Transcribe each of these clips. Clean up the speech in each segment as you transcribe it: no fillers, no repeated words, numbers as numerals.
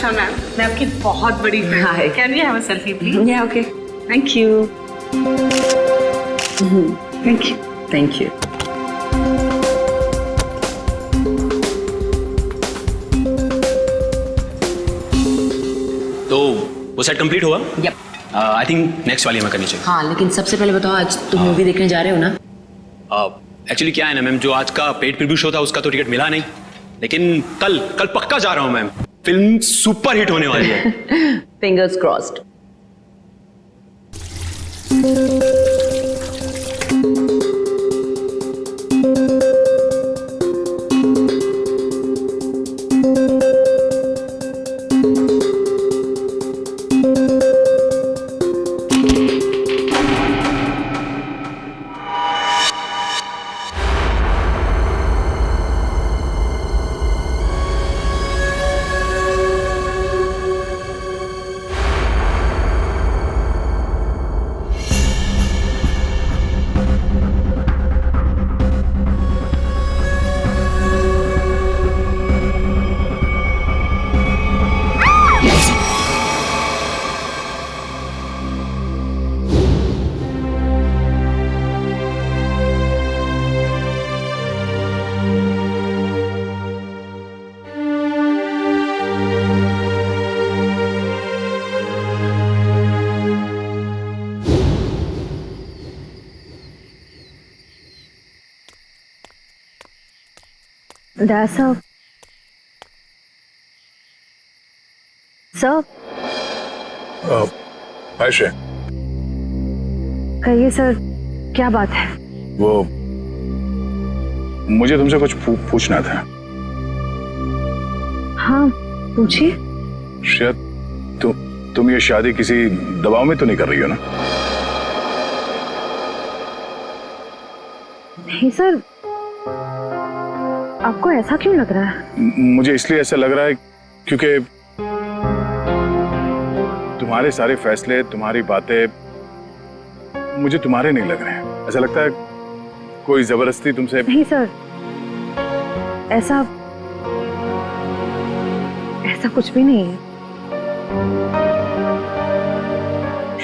Shona, मैं आपकी बहुत बड़ी फैन हूँ। Can we have a selfie, please? Yeah, okay. Thank you. Thank you. Thank you. तो वो सेट कंप्लीट हुआ? Yep. आई थिंक नेक्स्ट वाली हमें करनी चाहिए। हाँ, लेकिन सबसे पहले बताओ, आज तुम मूवी देखने जा रहे हो ना? एक्चुअली क्या है ना मैम, जो आज का पेड प्रीव्यू शो था उसका तो टिकट मिला नहीं, लेकिन कल पक्का जा रहा हूँ मैम। फिल्म सुपर हिट होने वाली है। Fingers crossed. That's all. Sir? Ayesha, कहिए सर, क्या बात है? वो मुझे तुमसे कुछ पूछना था। हाँ, पूछिए। शायद तुम ये शादी किसी दबाव में तो नहीं कर रही हो ना? नहीं सर, आपको ऐसा क्यों लग रहा है? मुझे इसलिए ऐसा लग रहा है क्योंकि तुम्हारे सारे फैसले, तुम्हारी बातें मुझे तुम्हारे नहीं लग रहे हैं। ऐसा लगता है कोई जबरदस्ती तुमसे। नहीं सर, ऐसा कुछ भी नहीं है।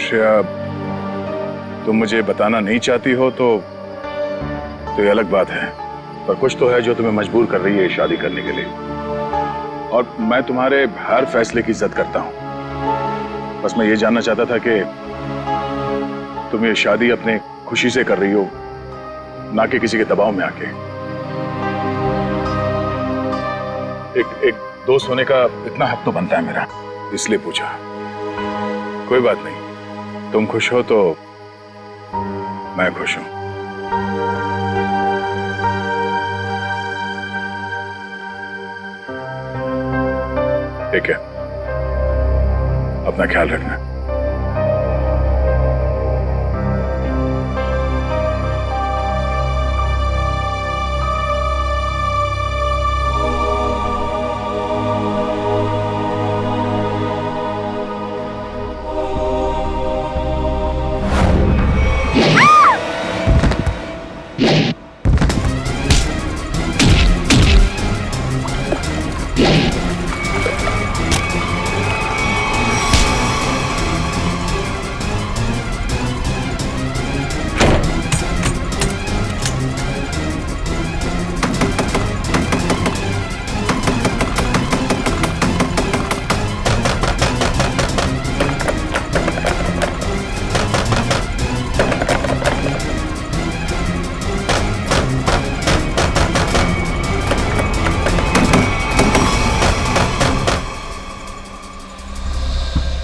श्रेया, तुम मुझे बताना नहीं चाहती हो तो ये अलग बात है, पर कुछ तो है जो तुम्हें मजबूर कर रही है शादी करने के लिए। और मैं तुम्हारे हर फैसले की इज्जत करता हूं। बस मैं ये जानना चाहता था कि तुम ये शादी अपने खुशी से कर रही हो, ना कि किसी के दबाव में आके। एक दोस्त होने का इतना हक तो बनता है मेरा, इसलिए पूछा। कोई बात नहीं, तुम खुश हो तो मैं खुश हूं। ठीक है, अपना ख्याल रखना।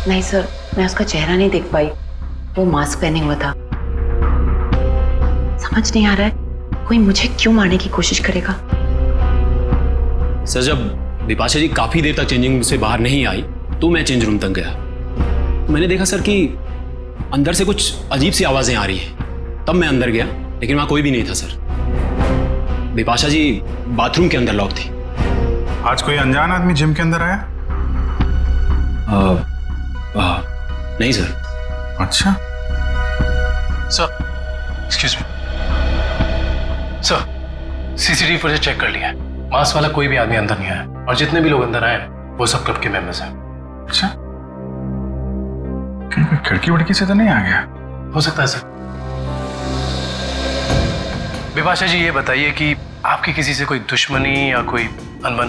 नहीं सर, मैं उसका चेहरा नहीं देख पाई। वो मास्क पहने हुआ था। समझ नहीं आ रहा है कोई मुझे क्यों मारने की कोशिश करेगा। सर, जब बिपाशा जी काफी देर तक चेंजिंग रूम से बाहर नहीं आई तो मैं चेंज रूम तक गया। मैंने देखा सर कि अंदर से कुछ अजीब सी आवाजें आ रही हैं। तब मैं अंदर गया लेकिन वहां कोई भी नहीं था सर। बिपाशा जी बाथरूम के अंदर लॉक थी। आज कोई अनजान आदमी जिम के अंदर आया? नहीं सर। अच्छा sir, excuse me sir, CCTV footage check कर लिया है। मास्क वाला कोई भी आदमी अंदर नहीं आया और जितने भी लोग अंदर आए वो सब क्लब के मेंबर्स हैं। अच्छा, कहीं कोई खिड़की वड़की से तो नहीं आ गया? हो सकता है सर। बिपाशा जी ये बताइए कि आपकी किसी से कोई दुश्मनी या कोई अनबन?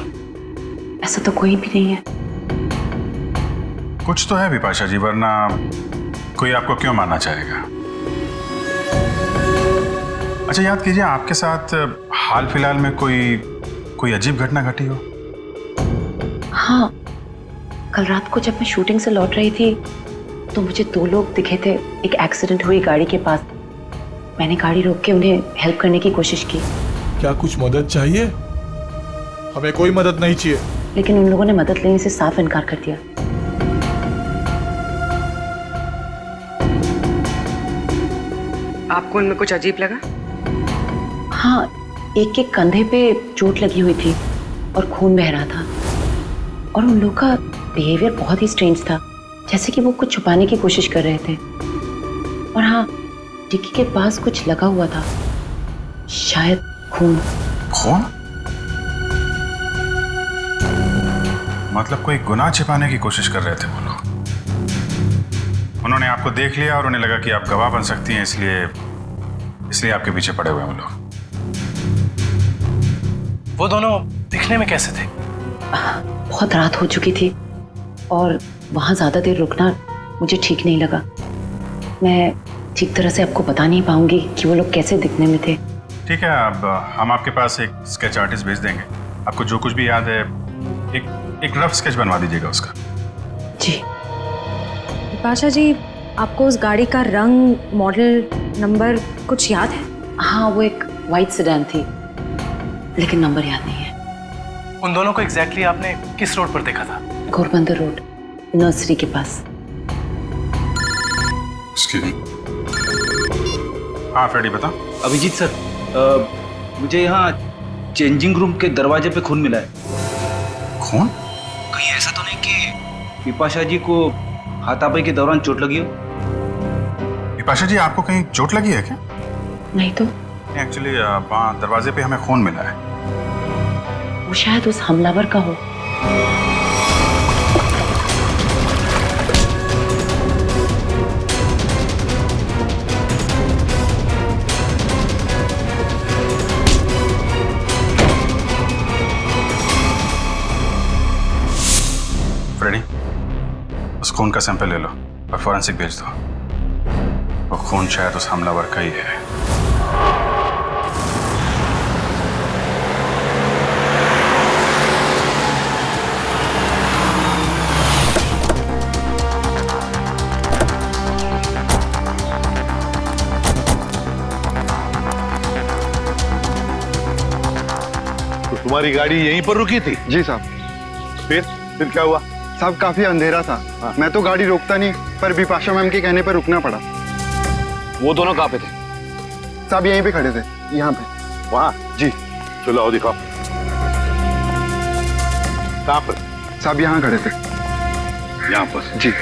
ऐसा तो कोई भी नहीं है। कुछ तो है बिपाशा जी, वरना कोई आपको क्यों मारना चाहेगा? अच्छा याद कीजिए, आपके साथ हाल फिलहाल में कोई अजीब घटना घटी हो? हाँ, कल रात को जब मैं शूटिंग से लौट रही थी तो मुझे 2 लोग दिखे थे एक एक्सीडेंट हुई गाड़ी के पास। मैंने गाड़ी रोक के उन्हें हेल्प करने की कोशिश की। क्या कुछ मदद चाहिए? हमें कोई मदद नहीं चाहिए। लेकिन उन लोगों ने मदद लेने से साफ इनकार कर दिया। आपको उनमें कुछ अजीब लगा? हाँ, एक के कंधे पे चोट लगी हुई थी और खून बह रहा था। और उन लोगों का बिहेवियर बहुत ही स्ट्रेंज था, जैसे कि वो कुछ छुपाने की कोशिश कर रहे थे। और हाँ, डिक्की के पास कुछ लगा हुआ था, शायद खून। खून? मतलब कोई गुनाह छिपाने की कोशिश कर रहे थे वो लोग। उन्होंने आपको देख लिया और उन्हें लगा कि आप गवाह बन सकती हैं, इसलिए आपके पीछे पड़े हुए हैं वो लोग। वो दोनों दिखने में कैसे थे? बहुत रात हो चुकी थी और वहाँ ज्यादा देर रुकना मुझे ठीक नहीं लगा। मैं ठीक तरह से आपको बता नहीं पाऊंगी कि वो लोग कैसे दिखने में थे। ठीक है, अब हम आपके पास एक स्केच आर्टिस्ट भेज देंगे। आपको जो कुछ भी याद है एक रफ स्केच बनवा दीजिएगा उसका। जी। बिपाशा जी, आपको उस गाड़ी का रंग, मॉडल, नंबर कुछ याद है? हाँ, वो एक वाइट सेडान थी, लेकिन नंबर याद नहीं है। उन दोनों को एग्जैक्टली आपने किस रोड पर देखा था? घोरबंदर रोड, नर्सरी के पास। हाँ फ्रेडी, बता। अभिजीत सर, मुझे यहाँ चेंजिंग रूम के दरवाजे पे खून मिला है। खून? कहीं ऐसा तो नहीं कि बिपाशा जी को हाथापाई के दौरान चोट लगी हो? बिपाशा जी, आपको कहीं चोट लगी है क्या? नहीं तो। एक्चुअली वहाँ दरवाजे पे हमें खून मिला है। वो शायद उस हमलावर का हो। फ्रेडी, उस खून का सैंपल ले लो और फॉरेंसिक भेज दो। वो खून शायद उस हमलावर का ही है। तो तुम्हारी गाड़ी यहीं पर रुकी थी? जी साहब। फिर क्या हुआ? साहब काफी अंधेरा था। हाँ। मैं तो गाड़ी रोकता नहीं, पर बिपाशा मैम के कहने पर रुकना पड़ा। वो दोनों कहाँ पे थे? साहब यहीं पे खड़े थे, यहाँ पे। वहाँ? जी। चलो आओ दिखाओ। कहाँ पर? साहब यहाँ खड़े थे। यहाँ पर? जी।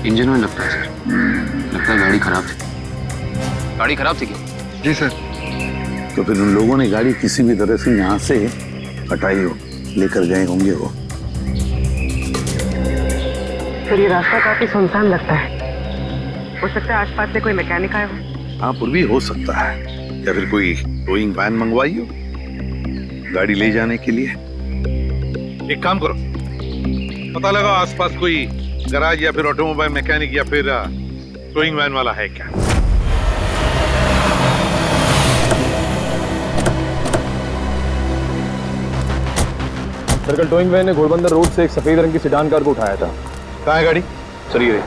इंजन में लगता है सर। लगता है गाड़ी खराब थी। गाड़ी खराब थी क्या? जी सर। तो फिर उन लोगों ने गाड़ी किसी भी तरह से यहाँ से हटाई हो, लेकर गए होंगे वो। फिर ये रास्ता काफी सुनसान लगता है। हो सकता है आसपास से कोई मैकेनिक आया हो। हाँ, पर भी हो सकता है। या फिर कोई टोइंग वैन मंगवाई हो गाड़ी ले जाने के लिए। एक काम करो, पता लगाओ आसपास कोई गराज या फिर ऑटोमोबाइल मैकेनिक या फिर टोइंग वैन वाला है क्या। सर्कल टोइंग वैन ने घोड़बंदर रोड से एक सफेद रंग की सेडान कार को उठाया था। कहाँ है गाड़ी? सर ये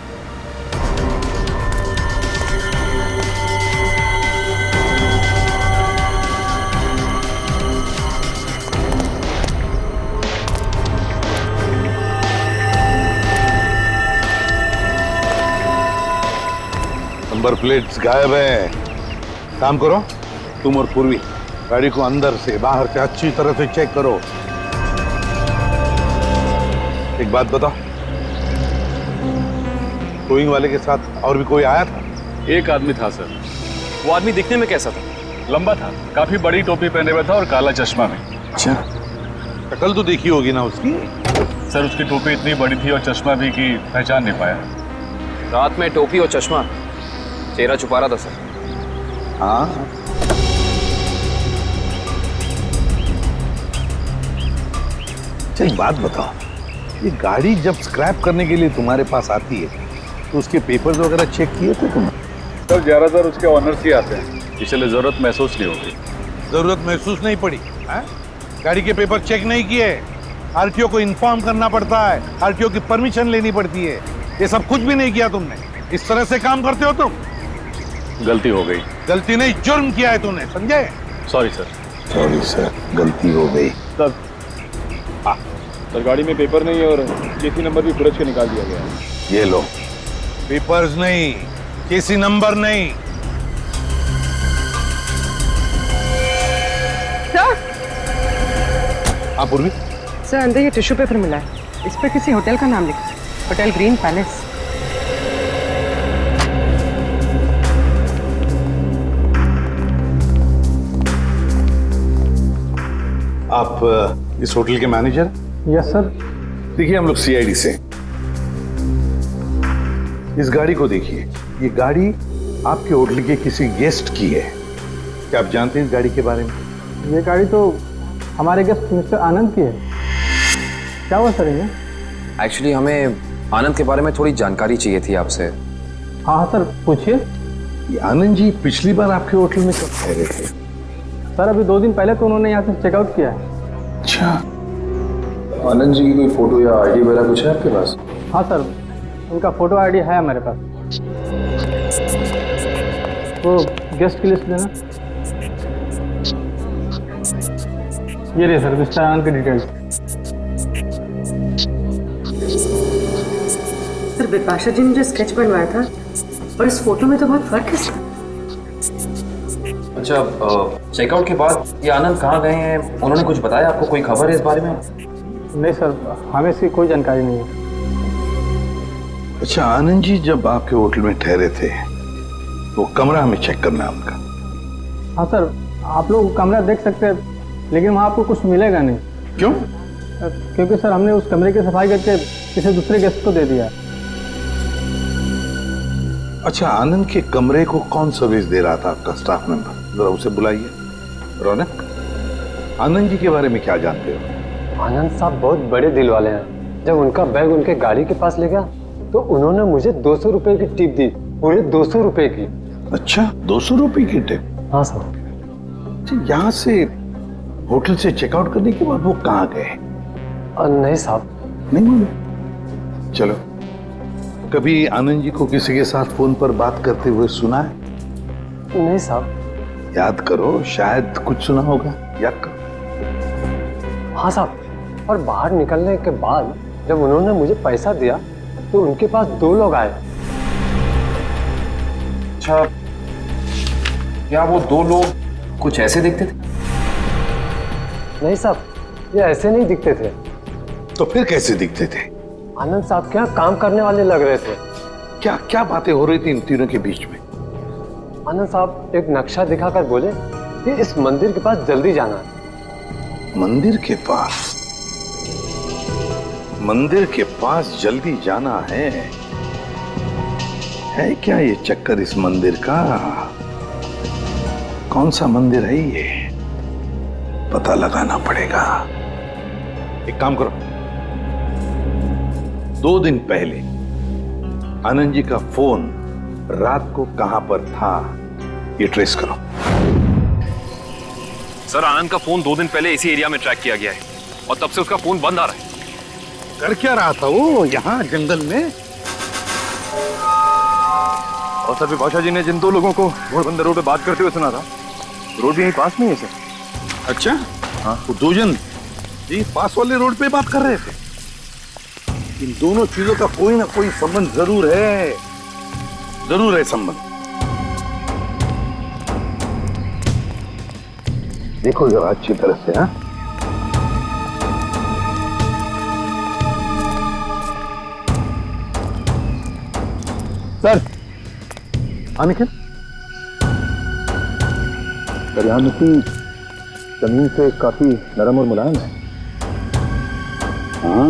नंबर प्लेट्स गायब है। काम करो, तुम और पूर्वी गाड़ी को अंदर से बाहर से अच्छी तरह से चेक करो। एक बात बताओ, टोइंग वाले के साथ और भी कोई आया था? एक आदमी था सर। वो आदमी दिखने में कैसा था? लंबा था, काफी बड़ी टोपी पहने हुआ था और काला चश्मा में। अच्छा, शक्ल तो देखी होगी ना उसकी? सर उसकी टोपी इतनी बड़ी थी और चश्मा भी कि पहचान नहीं पाया। रात में टोपी और चश्मा, चेहरा छुपा रहा था सर। हाँ, अच्छा एक बात बताओ, ये गाड़ी जब स्क्रैप करने के लिए तुम्हारे पास आती है तो उसके पेपर्स वगैरह चेक किए थे तुमने? सर ज्यादातर उसके ऑनर्स ही आते हैं, इसलिए जरूरत महसूस नहीं होगी। जरूरत महसूस नहीं पड़ी है? गाड़ी के पेपर चेक नहीं किए? आरटीओ को इन्फॉर्म करना पड़ता है, आरटीओ की परमिशन लेनी पड़ती है, ये सब कुछ भी नहीं किया तुमने। इस तरह से काम करते हो तुम? गलती हो गई। गलती नहीं, जुर्म किया है तुमने, समझे? Sorry sir. सॉरी सर, गलती हो गई। सर सर गाड़ी में पेपर नहीं है और केसी नंबर भी खुरच के निकाल दिया गया है। ये लो, पेपर्स नहीं, केसी नंबर नहीं। सर हाँ पूर्वी, सर अंदर ये टिश्यू पेपर मिला है, इस पर किसी होटल का नाम लिखा है, होटल ग्रीन पैलेस। आप इस होटल के मैनेजर? Yes sir. देखिए हम लोग सीआईडी से। इस गाड़ी को देखिए, ये गाड़ी आपके होटल के किसी गेस्ट की है। क्या आप जानते हैं इस गाड़ी के बारे में? ये गाड़ी तो हमारे गेस्ट मिस्टर आनंद की है। क्या हुआ सर ये? एक्चुअली हमें आनंद के बारे में थोड़ी जानकारी चाहिए थी आपसे। हाँ हाँ सर, पूछिए। ये आनंद जी पिछली बार आपके होटल में कब ठहरे थे? सर अभी 2 दिन पहले तो उन्होंने यहाँ से चेकआउट किया है। अच्छा, आनंद जी की कोई फोटो या आईडी वगैरह कुछ है आपके पास? हाँ सर, उनका फोटो आईडी है हमारे पास। वो गेस्ट की लिस्ट देना। ये रही सर मिस्टर आनंद की डिटेल्स। सर बिपाशा जी ने जो स्केच बनवाया था और इस फोटो में तो बहुत फर्क है सर। अच्छा, चेकआउट के बाद ये आनंद कहाँ गए हैं, उन्होंने कुछ बताया आपको? कोई खबर है इस बारे में? नहीं सर, हमें इसकी कोई जानकारी नहीं है। अच्छा आनंद जी जब आपके होटल में ठहरे थे वो कमरा हमें चेक करना है उनका। हाँ सर, आप लोग कमरा देख सकते हैं, लेकिन वहाँ आपको कुछ मिलेगा नहीं। क्यों? क्योंकि सर हमने उस कमरे की सफाई करके किसी दूसरे गेस्ट को दे दिया। अच्छा, आनंद के कमरे को कौन सर्विस दे रहा था आपका स्टाफ मेंबर? जरा उसे बुलाइए। रौनक, आनंद जी के बारे में क्या जानते हो? आनंद साहब बहुत बड़े दिल वाले हैं। जब उनका बैग उनके गाड़ी के पास ले गया तो उन्होंने मुझे 200 रुपए की टिप दी, पूरे 200 रुपए की। अच्छा, 200 रुपए की टिप? हाँ सर। अच्छा, यहाँ से होटल से चेकआउट करने के बाद वो कहाँ गए? नहीं साहब, नहीं मालूम। चलो, कभी आनंद जी को किसी के साथ फोन पर बात करते हुए सुना है? नहीं साहब। याद करो, शायद कुछ सुना होगा, याद करो। हाँ साहब, और बाहर निकलने के बाद जब उन्होंने मुझे पैसा दिया तो उनके पास 2 लोग आए। अच्छा, क्या वो 2 लोग कुछ ऐसे दिखते थे? नहीं साहब, ये ऐसे नहीं दिखते थे। तो फिर कैसे दिखते थे? आनंद साहब के यहाँ काम करने वाले लग रहे थे। क्या क्या बातें हो रही थी इन तीनों के बीच में? आनंद साहब एक नक्शा दिखाकर बोले कि इस मंदिर के पास जल्दी जाना है। मंदिर के पास? मंदिर के पास जल्दी जाना है क्या ये चक्कर इस मंदिर का? कौन सा मंदिर है ये? पता लगाना पड़ेगा। एक काम करो, 2 दिन पहले आनंद जी का फोन रात को कहां पर था ये ट्रेस करो। सर, आनंद का फोन 2 दिन पहले इसी एरिया में ट्रैक किया गया है और तब से उसका फोन बंद आ रहा है। कर क्या रहा था वो यहाँ जंगल में? और सर विभाषा जी ने जिन दो लोगों को घोड़बंदर रोड पे बात करते हुए सुना था, रोड भी यहीं पास में है सर। अच्छा हाँ, वो दो जन ये पास वाले रोड पे बात कर रहे थे। इन दोनों चीजों का कोई ना कोई संबंध जरूर है संबंध। देखो जरा अच्छी तरह से। हाँ सर, अनिखिल यहाँ मिट्टी जमीन से काफी नरम और मुलायम है। हाँ,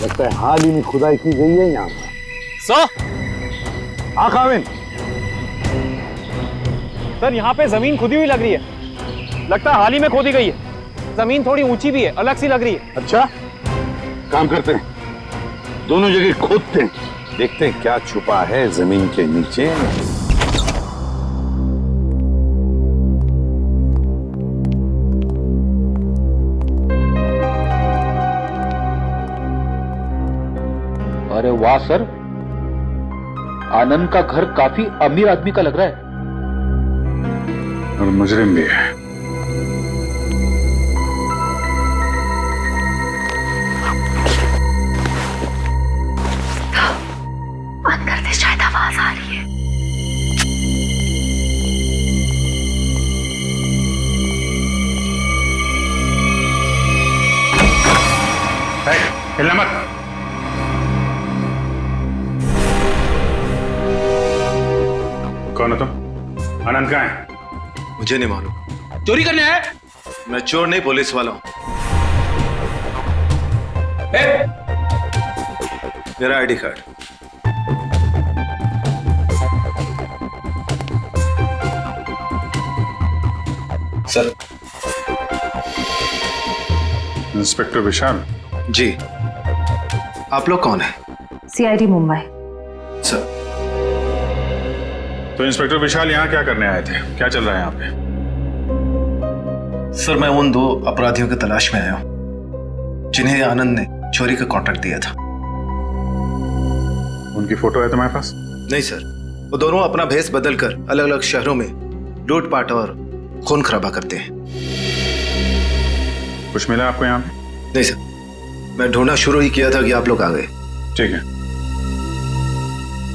लगता है हाल ही में खुदाई की गई है यहाँ पर। सर, आखाविन, सर यहाँ पे जमीन खुदी हुई लग रही है। लगता है हाल ही में खोदी गई है। जमीन थोड़ी ऊंची भी है, अलग सी लग रही है। अच्छा काम करते हैं, दोनों जगह खोदते हैं, देखते हैं क्या छुपा है जमीन के नीचे। अरे वाह सर, आनंद का घर काफी अमीर आदमी का लग रहा है। और मुजरिम भी है। अंदर से शायद आवाज आ रही है। हिलना मत। कौन हो तुम? आनंद कहाँ है? मुझे नहीं मालूम। चोरी करने आया? मैं चोर नहीं, पुलिस वाला हूं। मेरा आईडी कार्ड। सर। इंस्पेक्टर विशाल जी, आप लोग कौन है? सीआईडी मुंबई। सर, तो इंस्पेक्टर विशाल यहाँ क्या करने आए थे? क्या चल रहा है यहाँ पे? सर मैं उन दो अपराधियों की तलाश में आया हूं जिन्हें आनंद ने चोरी का कॉन्ट्रैक्ट दिया था। उनकी फोटो है तुम्हारे पास? नहीं सर, वो दोनों अपना भेष बदलकर अलग अलग शहरों में लूटपाट और खून खराबा करते हैं। कुछ मिला आपको यहाँ पे? नहीं सर, मैं ढूंढना शुरू ही किया था कि आप लोग आ गए। ठीक है,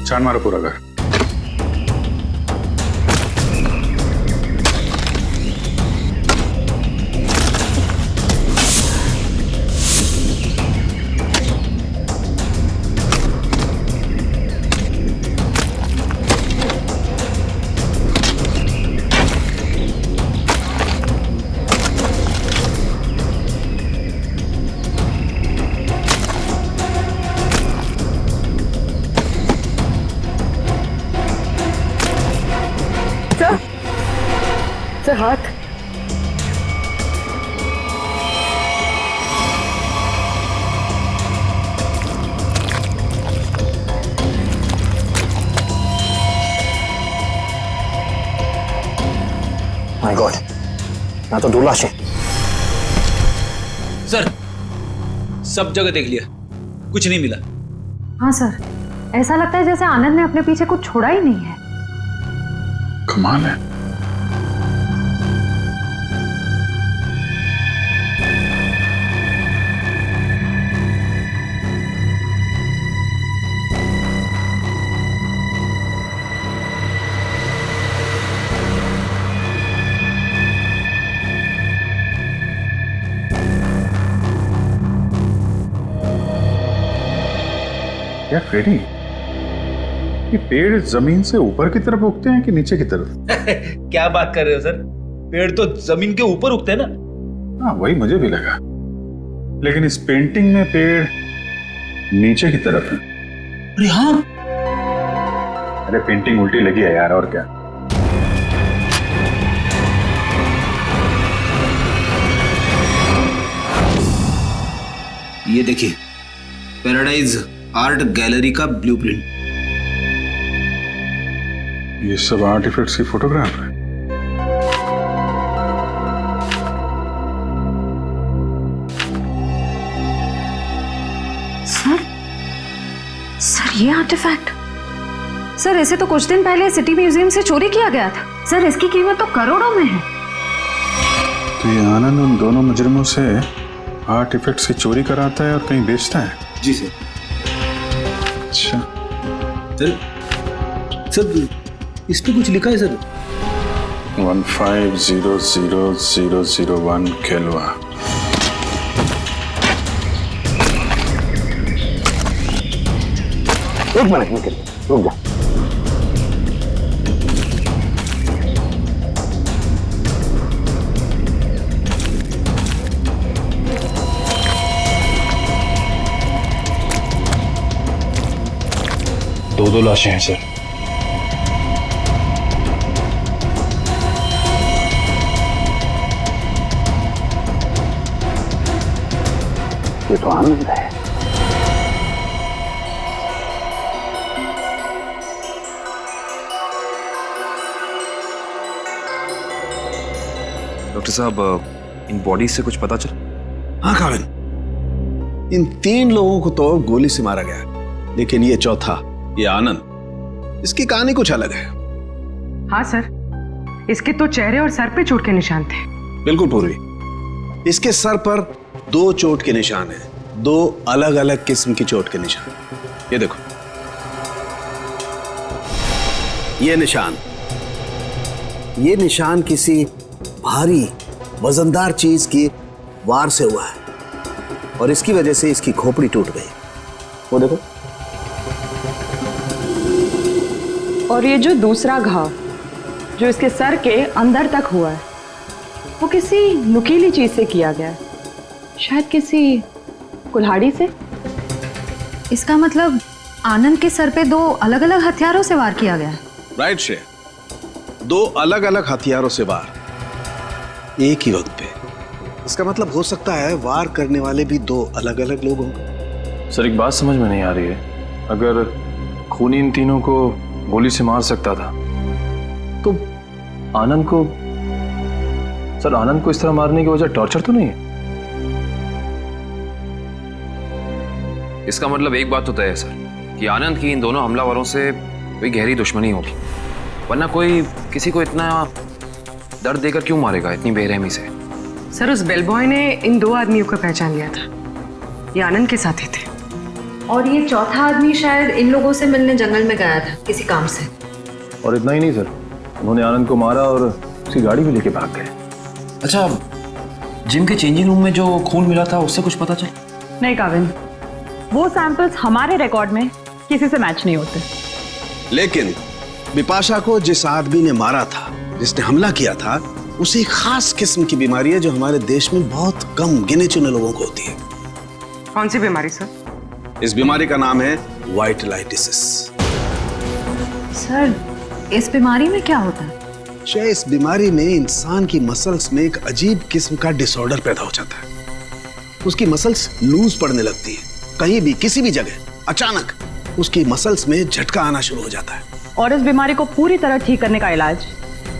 छान मारो पूरा घर। सर हाथ। माय गॉड, ना तो दो लाशें। सर, सब जगह देख लिया, कुछ नहीं मिला। हाँ सर, ऐसा लगता है जैसे आनंद ने अपने पीछे कुछ छोड़ा ही नहीं है। कमाल है। क्या फेरी, ये पेड़ जमीन से ऊपर की तरफ उगते हैं कि नीचे की तरफ? क्या बात कर रहे हो सर, पेड़ तो जमीन के ऊपर उगते हैं ना। हाँ वही मुझे भी लगा, लेकिन इस पेंटिंग में पेड़ नीचे की तरफ है। अरे हाँ, अरे पेंटिंग उल्टी लगी है यार, और क्या। ये देखिए, पैराडाइज आर्ट गैलरी का ब्लूप्रिंट। ये सब आर्टिफैक्ट्स की फोटोग्राफ है। सर सर ये आर्टिफैक्ट, सर इसे तो कुछ दिन पहले सिटी म्यूजियम से चोरी किया गया था। सर इसकी कीमत तो करोड़ों में है। तो ये आनंद उन दोनों मुजरिमों से आर्टिफैक्ट्स की चोरी कराता है और कहीं बेचता है? जी सर। अच्छा सर इस पे कुछ लिखा है सर। 15000001 केलवा। एक मिनट निकल, रुक जा। दो लाशें हैं सर। ये तो आनंद है। डॉक्टर साहब इन बॉडीज से कुछ पता चला? हाँ काविन, इन 3 लोगों को तो गोली से मारा गया, लेकिन ये चौथा, ये आनंद, इसकी कहानी कुछ अलग है। हाँ सर, इसके तो चेहरे और सर पे चोट के निशान थे। बिल्कुल पूर्वी, इसके सर पर 2 चोट के निशान हैं, 2 अलग अलग किस्म की चोट के निशान। ये देखो, ये निशान किसी भारी वजनदार चीज की वार से हुआ है और इसकी वजह से इसकी खोपड़ी टूट गई। वो देखो। और ये जो दूसरा घाव जो इसके सर के अंदर तक हुआ है, वो किसी नुकीली चीज से किया गया है, शायद किसी कुल्हाड़ी से। इसका मतलब आनंद के सर पे 2 अलग अलग हथियारों से वार किया गया है। राइट श्रेया, 2 अलग अलग हथियारों से वार एक ही वक्त पे। इसका मतलब हो सकता है वार करने वाले भी 2 अलग अलग लोग होंगे। सर एक बात समझ में नहीं आ रही है, अगर खूनी इन तीनों को गोली से मार सकता था तो आनंद को, सर आनंद को इस तरह मारने की वजह टॉर्चर तो नहीं है? इसका मतलब एक बात तो तय है सर कि आनंद की इन दोनों हमलावरों से कोई गहरी दुश्मनी होगी, वरना कोई किसी को इतना दर्द देकर क्यों मारेगा इतनी बेरहमी से? सर उस बेलबॉय ने इन 2 आदमियों को पहचान लिया था, ये आनंद के साथ ही थे। और ये चौथा आदमी शायद इन लोगों से मिलने जंगल में गया था किसी काम से। और इतना ही नहीं सर, उन्होंने आनंद को मारा और उसकी गाड़ी भी लेके भाग गए। अच्छा, जिम के चेंजिंग रूम में जो खून मिला था उससे कुछ पता चला? नहीं काविन, वो सैंपल्स हमारे रिकॉर्ड में किसी से मैच नहीं होते। लेकिन बिपाशा को जिस आदमी ने मारा था, जिसने हमला किया था, उसे एक खास किस्म की बीमारी है जो हमारे देश में बहुत कम गिने चुने लोगों को होती है। कौन सी बीमारी सर? इस बीमारी का नाम है वाइटलाइटिसिस। सर इस बीमारी में क्या होता है? इस बीमारी में इंसान की मसल्स में एक अजीब किस्म का डिसऑर्डर पैदा हो जाता है। उसकी मसल्स लूज पड़ने लगती है, कहीं भी किसी भी जगह अचानक उसकी मसल्स में झटका आना शुरू हो जाता है। और इस बीमारी को पूरी तरह ठीक करने का इलाज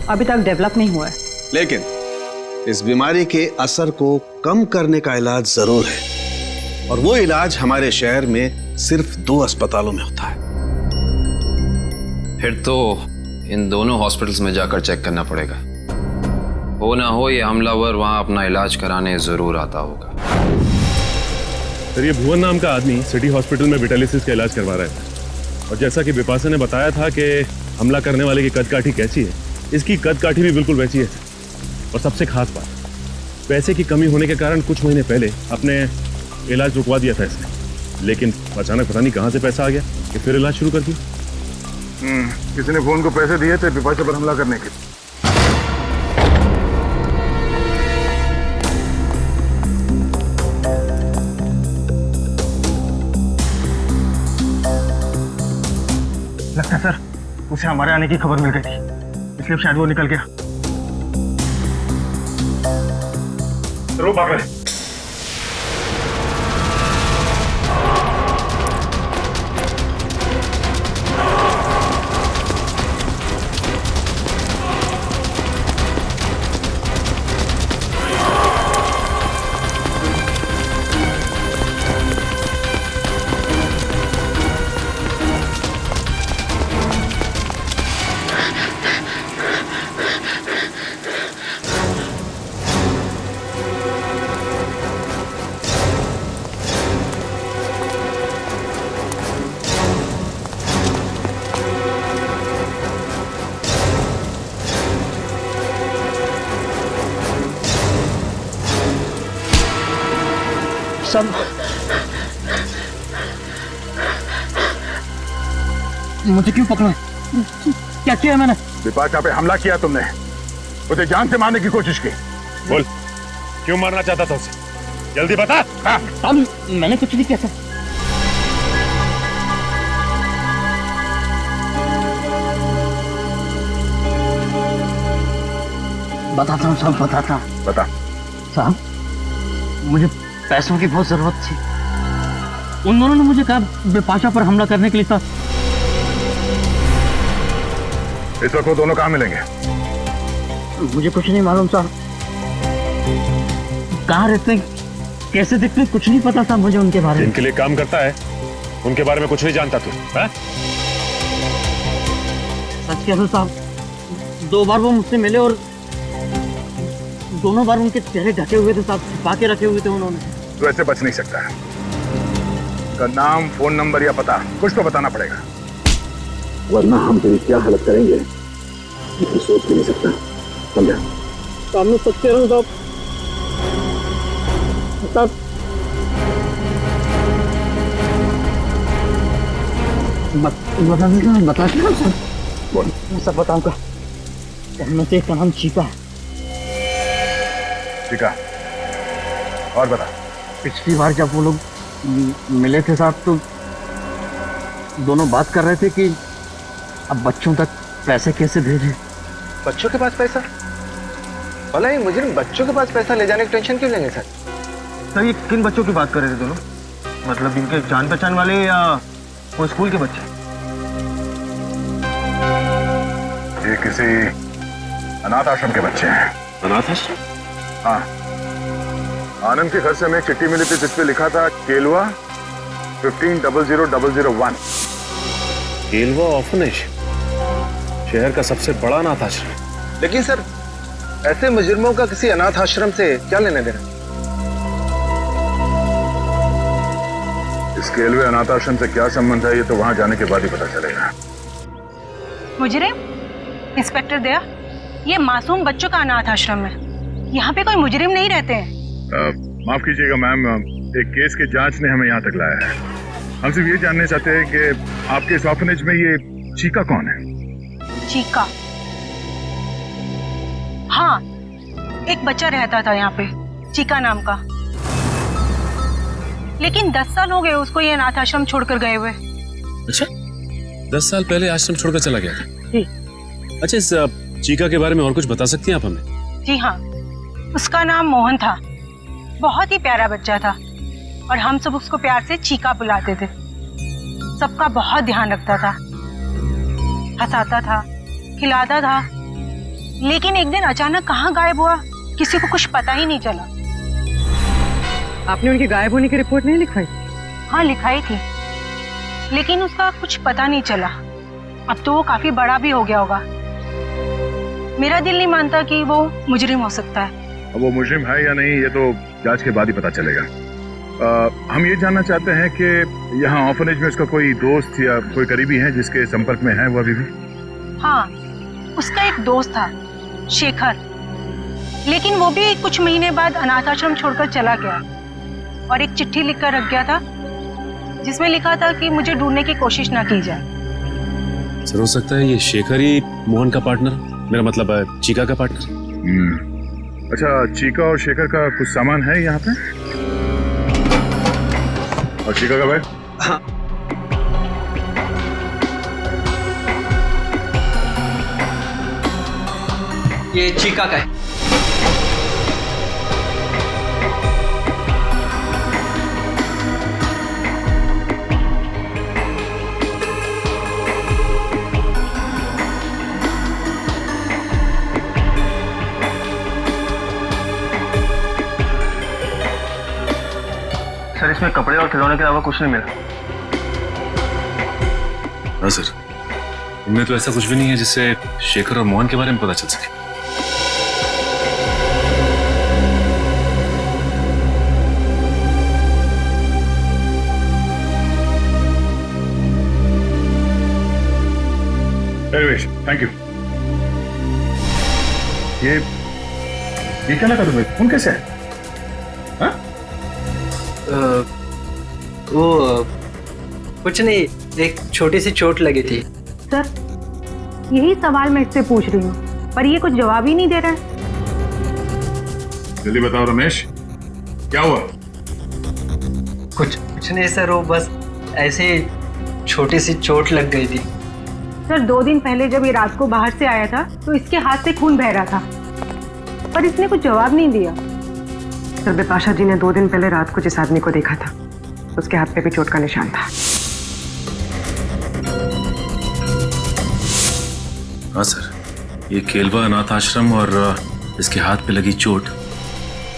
अभी तक डेवलप नहीं हुआ है। लेकिन इस बीमारी के असर को कम करने का इलाज जरूर है, और वो इलाज हमारे शहर में सिर्फ 2 अस्पतालों में होता है। फिर तो इन दोनों हॉस्पिटल्स में जाकर चेक करना पड़ेगा। हो ना हो ये हमलावर वहां अपना इलाज कराने जरूर आता होगा। सर ये भुवन नाम का आदमी सिटी हॉस्पिटल में विटालिसिस का इलाज करवा रहा है, और जैसा कि बिपाशा ने बताया था कि हमला करने वाले की कद-काठी कैसी है, इसकी कद-काठी भी बिल्कुल वैसी है। और सबसे खास बात, पैसे की कमी होने के कारण कुछ महीने पहले अपने इलाज रुकवा दिया था इसने, लेकिन अचानक पता नहीं कहां से पैसा आ गया कि फिर इलाज शुरू कर दिया। किसी ने फोन को पैसे दिए थे बिपाशा पर हमला करने के। लगता है सर उसे हमारे आने की खबर मिल गई थी, इसलिए शायद वो निकल गया। रो भाग रहे। सब मुझे क्यों पकड़ा? क्या किया मैंने? बिपाशा पे हमला किया तुमने, उसे जान से मारने की कोशिश की। बोल, क्यों मारना चाहता था उसे? जल्दी बता। साहब मैंने कुछ नहीं किया सर। बताता हूँ साहब, बताता हूँ। बता। साहब मुझे पैसों की बहुत जरूरत थी। उन दोनों ने मुझे कहा बिपाशा पर हमला करने के लिए था। इस वक्त वो दोनों कहाँ मिलेंगे? मुझे कुछ नहीं मालूम साहब, कहाँ रहते हैं, कैसे दिखते हैं, कुछ नहीं पता था मुझे उनके बारे में। जिनके लिए काम करता है उनके बारे में कुछ नहीं जानता तू? सच कह रहा साहब, 2 बार वो मुझसे मिले और दोनों बार उनके चेहरे ढके हुए थे साहब, छिपा के रखे हुए थे उन्होंने। तो ऐसे बच नहीं सकता है। का नाम, फोन नंबर या पता कुछ तो बताना पड़ेगा, वरना हम तेरी क्या हालत करेंगे ये सोच भी नहीं सकता। समझा? सामने सच कह रहा हूँ साहब। बता सर। बोल। मैं सब बताऊंगा। उनमें से एक का नाम चीका है। चीका? और बता। पिछली बार जब वो लोग मिले थे साहब तो दोनों बात कर रहे थे कि अब बच्चों तक पैसे कैसे भेजें। बच्चों के पास पैसा? भला ये मुजरिम बच्चों के पास पैसा ले जाने की टेंशन क्यों लेंगे सर? सर ये किन बच्चों की बात कर रहे थे दोनों? मतलब इनके जान पहचान वाले या वो स्कूल के बच्चे? ये किसी अनाथ आश्रम के बच्चे हैं। अनाथ आश्रम? हाँ, आनंद के घर से हमें एक चिट्ठी मिली थी जिसपे लिखा था केलवा 150001। केलवा ऑर्फनेज, शहर का सबसे बड़ा अनाथ आश्रम। लेकिन सर ऐसे मुजरिमों का किसी अनाथ आश्रम से क्या लेने देना? इस केलवे अनाथ आश्रम से क्या संबंध है ये तो वहां जाने के बाद ही पता चलेगा। मुजरिम? इंस्पेक्टर दया, ये मासूम बच्चों का अनाथ आश्रम है, यहाँ पे कोई मुजरिम नहीं रहते हैं। माफ कीजिएगा मैम, एक केस के जांच ने हमें यहाँ तक लाया है। हम सिर्फ ये जानना चाहते हैं कि आपके इस ऑर्फनेज में ये चीका कौन है? चीका? हाँ, एक बच्चा रहता था यहाँ पे, चीका नाम का। लेकिन 10 साल हो गए उसको ये अनाथ आश्रम छोड़कर गए हुए। अच्छा, 10 साल पहले आश्रम छोड़कर चला गया था? जी। अच्छा, इस चीका के बारे में और कुछ बता सकती हैं आप हमें? जी हाँ, उसका नाम मोहन था, बहुत ही प्यारा बच्चा था और हम सब उसको प्यार से चीका बुलाते थे। सबका बहुत ध्यान रखता था, हंसाता था, खिलाता था। लेकिन एक दिन अचानक कहाँ गायब हुआ किसी को कुछ पता ही नहीं चला। आपने उनके गायब होने की रिपोर्ट नहीं लिखवाई? हाँ लिखाई थी, लेकिन उसका कुछ पता नहीं चला। अब तो वो काफी बड़ा भी हो गया होगा। मेरा दिल नहीं मानता कि वो मुजरिम हो सकता है। अब वो मुजरिम है या नहीं ये तो जांच के बाद ही पता चलेगा। हम ये जानना चाहते हैं कि यहाँ ऑर्फनेज में उसका कोई दोस्त या कोई करीबी है जिसके संपर्क में है वो अभी भी? हाँ, उसका एक दोस्त था, शेखर, लेकिन वो भी कुछ महीने बाद अनाथ आश्रम छोड़कर चला गया और एक चिट्ठी लिखकर रख गया था जिसमें लिखा था कि मुझे ढूंढने की कोशिश ना की जाए। सर, हो सकता है ये शेखर ही मोहन का पार्टनर, मेरा मतलब है चीका का पार्टनर। अच्छा, चीका और शेखर का कुछ सामान है यहाँ पे? और चीका का बैग? हाँ। ये चीका का है। सर इसमें कपड़े और खिलौने के अलावा कुछ नहीं मिला। हाँ सर, इनमें तो ऐसा कुछ भी नहीं है जिससे शेखर और मोहन के बारे में पता चल सके। Thank you. ये क्या लगा तुम्हें? फोन कैसे है? हाँ? वो कुछ नहीं, एक छोटी सी चोट लगी थी। सर यही सवाल मैं इससे पूछ रही हूँ, पर ये कुछ जवाब ही नहीं दे रहा है। जल्दी बताओ रमेश, क्या हुआ? कुछ नहीं सर, वो बस ऐसे ही छोटी सी चोट लग गई थी। सर 2 दिन पहले जब ये रात को बाहर से आया था तो इसके हाथ से खून बह रहा था, पर इसने कुछ जवाब नहीं दिया। सर बिपाशा जी ने 2 दिन पहले रात को जिस आदमी को देखा था उसके हाथ पे भी चोट का निशान था। हाँ सर, ये केलवा अनाथ आश्रम और इसके हाथ पे लगी चोट,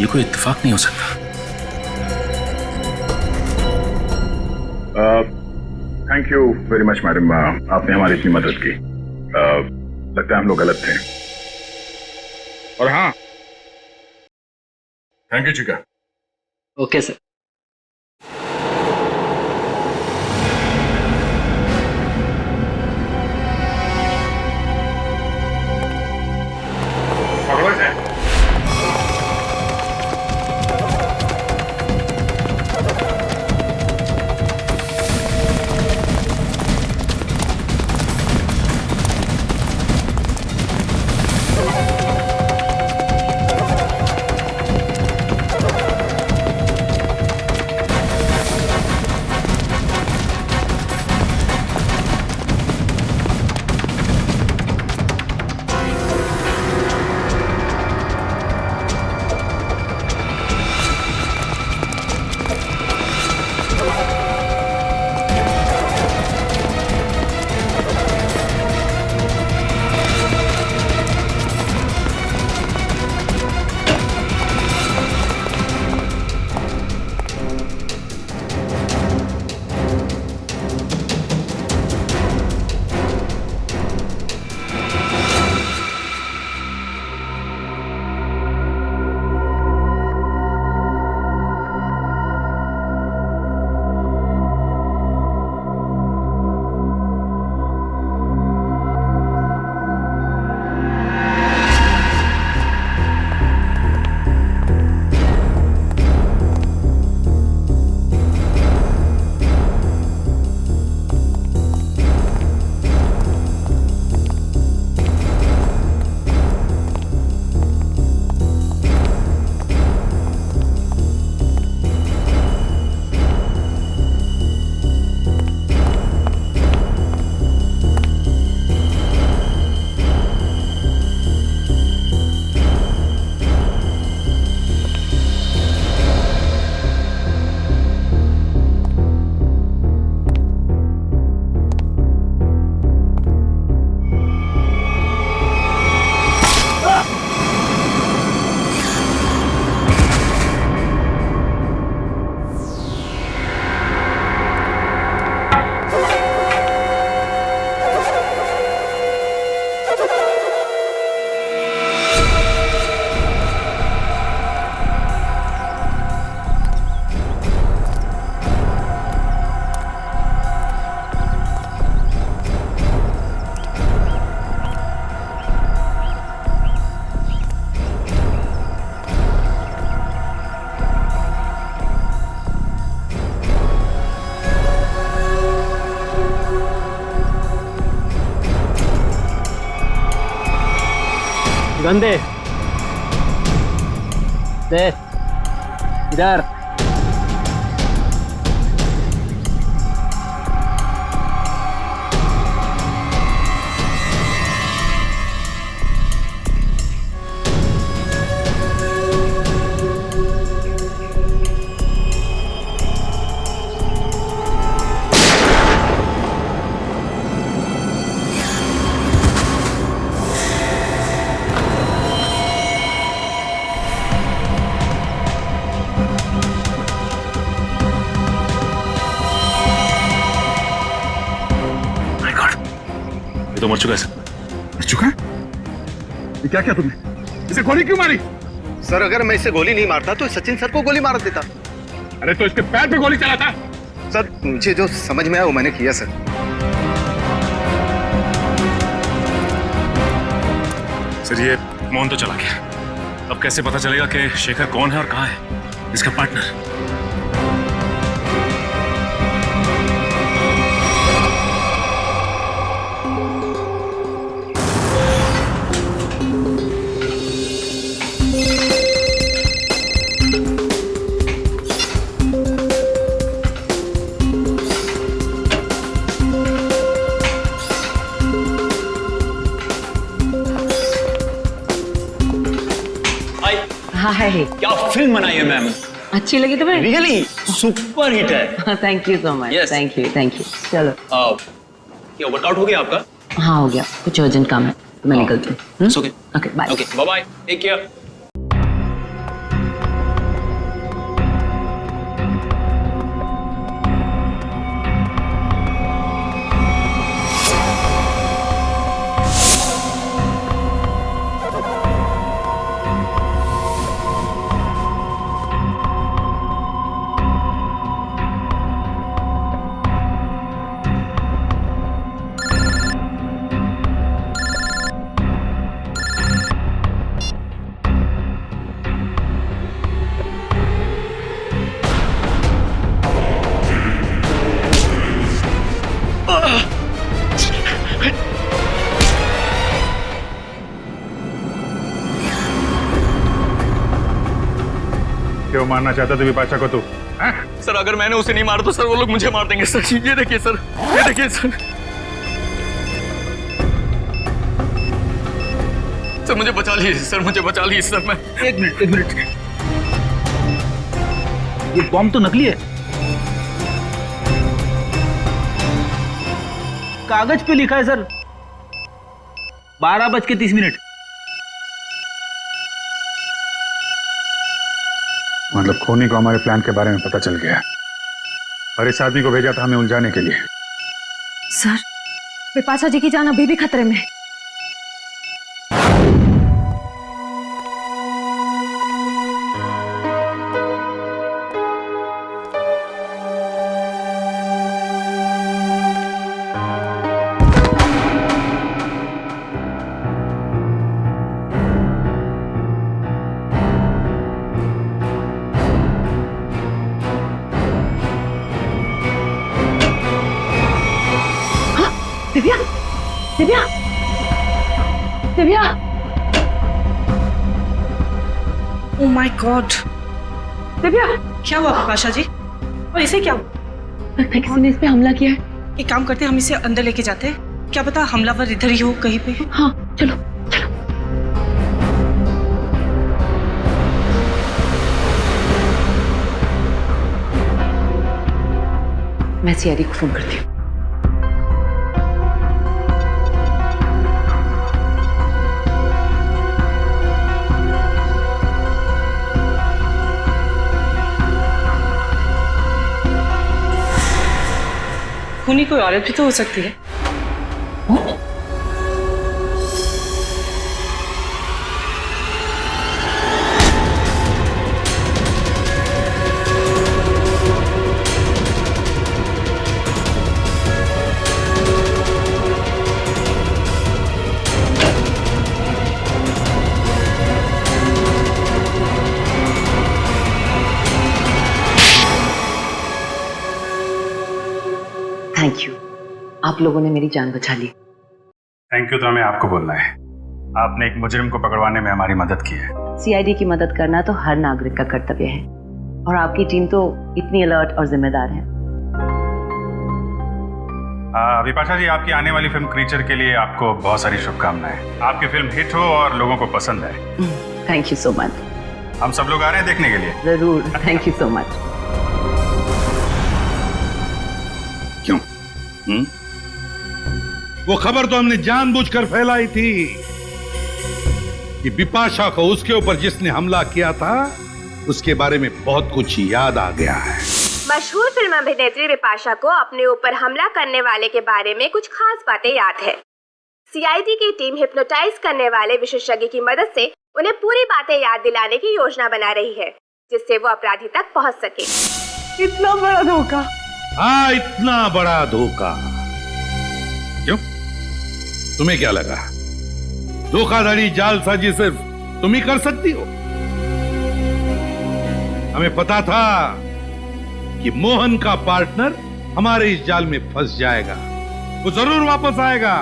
ये कोई इत्तेफाक नहीं हो सकता। Thank you very much madam, आपने हमारी इतनी मदद की। लगता है हम लोग गलत थे। और हाँ, थैंक यू चिका। Okay sir. गंदे दे इधर। ये तो मर चुका है सर। मर चुका है? ये क्या किया तुमने? इसे गोली क्यों मारी? सर अगर मैं इसे गोली नहीं मारता तो सचिन सर को गोली मार देता। अरे तो इसके पैर पे गोली चलाता। सर मुझे जो समझ में आया वो मैंने किया सर। सर ये मोहन तो चला गया, अब कैसे पता चलेगा कि शेखर कौन है और कहाँ है इसका पार्टनर? हाय। क्या फिल्म बनाई है मैम, अच्छी लगी तुम्हें? रियली सुपर हिट है। Thank you so much. Yes. Thank you. चलो। ये वर्कआउट हो गया आपका? हाँ हो गया, कुछ अर्जेंट काम है तो मैं निकलती हूँ। Okay okay bye. Okay bye bye, take care. क्यों मारना चाहता तू विपाशा को तू? सर अगर मैंने उसे नहीं मारा तो सर वो लोग मुझे मार देंगे सर। ये देखिए सर, ये देखिए सर। सर मुझे बचा लीजिए सर, मुझे बचा लीजिए सर। मैं एक मिनट, ये बॉम्ब तो नकली है। कागज पे लिखा है सर 12:30। मतलब खूनी को हमारे प्लान के बारे में पता चल गया और इस आदमी को भेजा था हमें उलझाने के लिए। सर, विपाशा जी की जान अभी भी खतरे में है। Divya! Oh my God! Divya! क्या हुआ विपाशा जी? और इसे क्या हुआ? किसी ने इस पे हमला किया है। एक काम करते हैं, हम इसे अंदर लेके जाते हैं। क्या पता हमलावर इधर ही हो कहीं पे। हाँ चलो। मैं सीआईडी को फोन करती हूँ। खूनी कोई औरत भी तो हो सकती है। थैंक यू, आप लोगों ने मेरी जान बचा ली। थैंक यू तो हमें आपको बोलना है। आपने एक मुजरिम को पकड़वाने में हमारी मदद की है। सीआईडी की मदद करना तो हर नागरिक का कर्तव्य है और आपकी टीम तो इतनी अलर्ट और जिम्मेदार है। विपाशा जी, आपकी आने वाली फिल्म क्रीचर के लिए आपको बहुत सारी शुभकामनाएं। आपकी फिल्म हिट हो और लोगों को पसंद आए। Thank you so much. हम सब लोग आ रहे हैं देखने के लिए। जरूर, थैंक यू सो मच। क्यों? वो खबर तो हमने जानबूझकर फैलाई थी कि बिपाशा को उसके ऊपर जिसने हमला किया था उसके बारे में बहुत कुछ याद आ गया है। मशहूर फिल्म अभिनेत्री बिपाशा को अपने ऊपर हमला करने वाले के बारे में कुछ खास बातें याद है। सीआईडी की टीम हिप्नोटाइज करने वाले विशेषज्ञ की मदद से उन्हें पूरी बातें याद दिलाने की योजना बना रही है, जिससे वो अपराधी तक पहुंच सके। इतना बड़ा धोखा! हाँ, इतना बड़ा धोखा। क्यों? तुम्हें क्या लगा धोखाधड़ी जालसाजी सिर्फ तुम ही कर सकती हो? हमें पता था कि मोहन का पार्टनर हमारे इस जाल में फंस जाएगा। वो जरूर वापस आएगा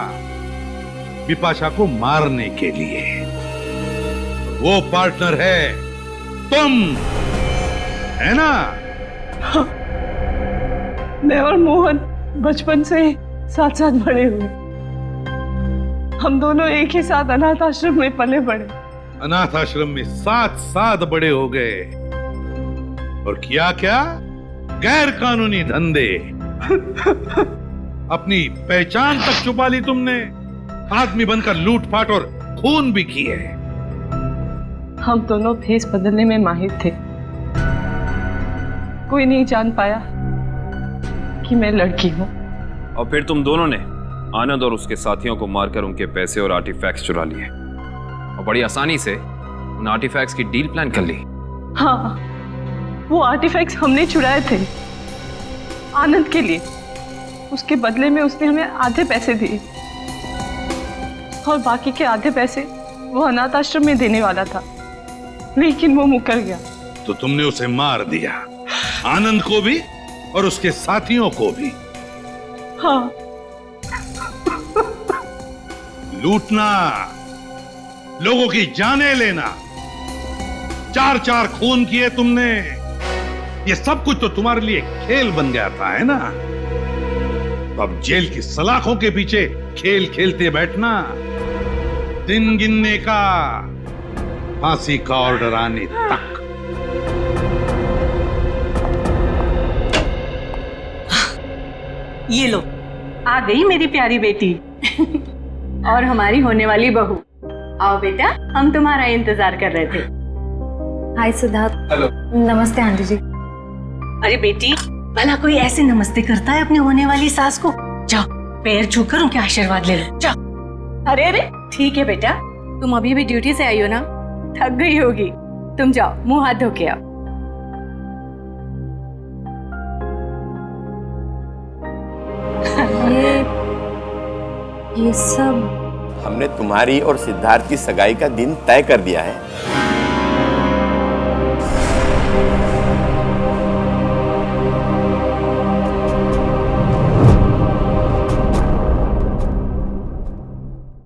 बिपाशा को मारने के लिए। वो पार्टनर है तुम, है ना? मैं और मोहन बचपन से साथ साथ बड़े हुए। हम दोनों एक ही साथ अनाथ आश्रम में पले बड़े। अनाथ आश्रम में 7 साल बड़े हो गए और किया क्या? गैर कानूनी धंधे। अपनी पहचान तक छुपा ली तुमने। आदमी बनकर लूटपाट और खून भी किए। हम दोनों भेष बदलने में माहिर थे। कोई नहीं जान पाया कि मैं लड़की हूं। और फिर तुम दोनों ने आनंद और उसके साथियों को मारकर उनके पैसे और आर्टिफैक्ट्स चुरा लिए और बड़ी आसानी से उन आर्टिफैक्ट्स की डील प्लान कर ली। हाँ, वो आर्टिफैक्ट्स हमने चुराए थे आनंद के लिए। उसके बदले में उसने हमें आधे पैसे दिए और बाकी के आधे पैसे वो अनाथ आश्रम में देने वाला था, लेकिन वो मुकर गया। तो तुमने उसे मार दिया, आनंद को भी और उसके साथियों को भी। हाँ। लूटना, लोगों की जानें लेना, 4 खून किए तुमने। ये सब कुछ तो तुम्हारे लिए खेल बन गया था, है ना? तो अब जेल की सलाखों के पीछे खेल खेलते बैठना, दिन गिनने का, फांसी का ऑर्डर आने तक। ये लो, आ गई मेरी प्यारी बेटी और हमारी होने वाली बहू। आओ बेटा, हम तुम्हारा इंतजार कर रहे थे। हाय सिद्धार्थ। हेलो। नमस्ते आंटी जी। अरे बेटी, भला कोई ऐसे नमस्ते करता है अपनी होने वाली सास को? जाओ, पैर छूकर उनके आशीर्वाद ले लो, जाओ। अरे अरे, ठीक है बेटा, तुम अभी भी ड्यूटी से आई हो ना, थक गई होगी। तुम जाओ, मुंह हाथ धो के आओ। ये सब हमने तुम्हारी और सिद्धार्थ की सगाई का दिन तय कर दिया है।